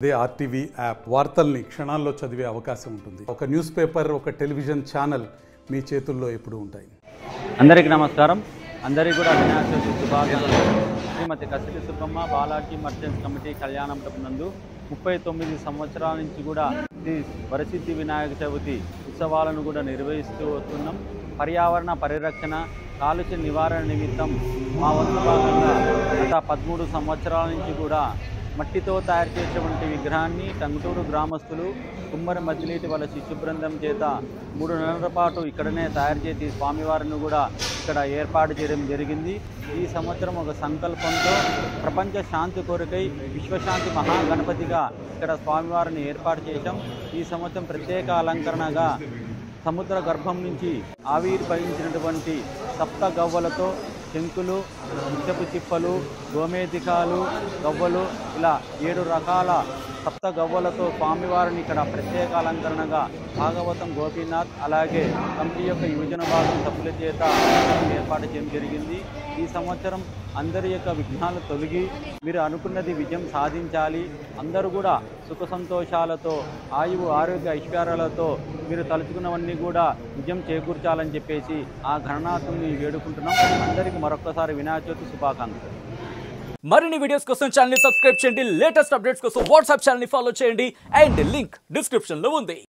అదే RTV app వార్తల్ని క్షణాల్లో చదివే అవకాశం ఉంటుంది. ఒక న్యూస్ పేపర్, ఒక టెలివిజన్ ఛానల్ మీ చేతుల్లో ఎప్పుడూ ఉంటాయి. అందరికీ నమస్కారం. అందరికీ కూడా వినాయక చవితి శుభాకాంక్షలు. శ్రీమతి కసిరి సుబ్బమ్మ బాలాజీ మర్చెంట్స్ కమిటీ కళ్యాణ మండపం నందు 39 సంవత్సరాల నుంచి కూడా శ్రీ వరసిద్ధి వినాయక చవితి ఉత్సవాలను కూడా నిర్వహిస్తూ వస్తున్నాం. పర్యావరణ పరిరక్షణ, కాలుష్య నివారణ నిమిత్తం మా వంతు భాగంగా గత 13 సంవత్సరాల నుంచి కూడా మట్టితో తయారు చేసేటువంటి విగ్రహాన్ని టంగుటూరు గ్రామస్తులు కుమ్మరి మధ్యలీటి వాళ్ళ శిశు బృందం చేత 3 నెలల పాటు ఇక్కడనే తయారు చేసి స్వామివారిని కూడా ఇక్కడ ఏర్పాటు చేయడం జరిగింది. ఈ సంవత్సరం ఒక సంకల్పంతో ప్రపంచ శాంతి కొరకై విశ్వశాంతి మహాగణపతిగా ఇక్కడ స్వామివారిని ఏర్పాటు చేశాం. ఈ సంవత్సరం ప్రత్యేక అలంకరణగా సముద్ర గర్భం నుంచి ఆవిర్భవించినటువంటి సప్త గవ్వలతో శంకులు, ముత్యపు చిప్పలు, గోమేధికాలు, గవ్వలు ఇలా 7 రకాల సప్త గవ్వలతో స్వామివారిని ఇక్కడ ప్రత్యేక అలంకరణగా భాగవతం గోపీనాథ్ అలాగే కమిటీ యొక్క యువజన భాగం సభ్యుల చేత ఏర్పాటు చేయడం జరిగింది. ఈ సంవత్సరం అందరి యొక్క విఘ్నాలు తొలగి మీరు అనుకున్నది విజయం సాధించాలి, అందరూ కూడా సుఖ సంతోషాలతో ఆయువు ఆరోగ్య ఐశ్వర్యాలతో మీరు తలుచుకున్నవన్నీ కూడా విజయం చేకూర్చాలని చెప్పేసి ఆ గణనాథుని వేడుకుంటున్నాం. అందరికీ మరొక్కసారి వినాయక చవితి శుభాకాంక్షలు. మరిన్ని వీడియోస్ కోసం ఛానల్ ని సబ్స్క్రైబ్ చేయండి. లేటెస్ట్ అప్డేట్స్ కోసం వాట్సాప్ ఛానల్ ని ఫాలో చేయండి. అండ్ లింక్ డిస్క్రిప్షన్ లో ఉంది.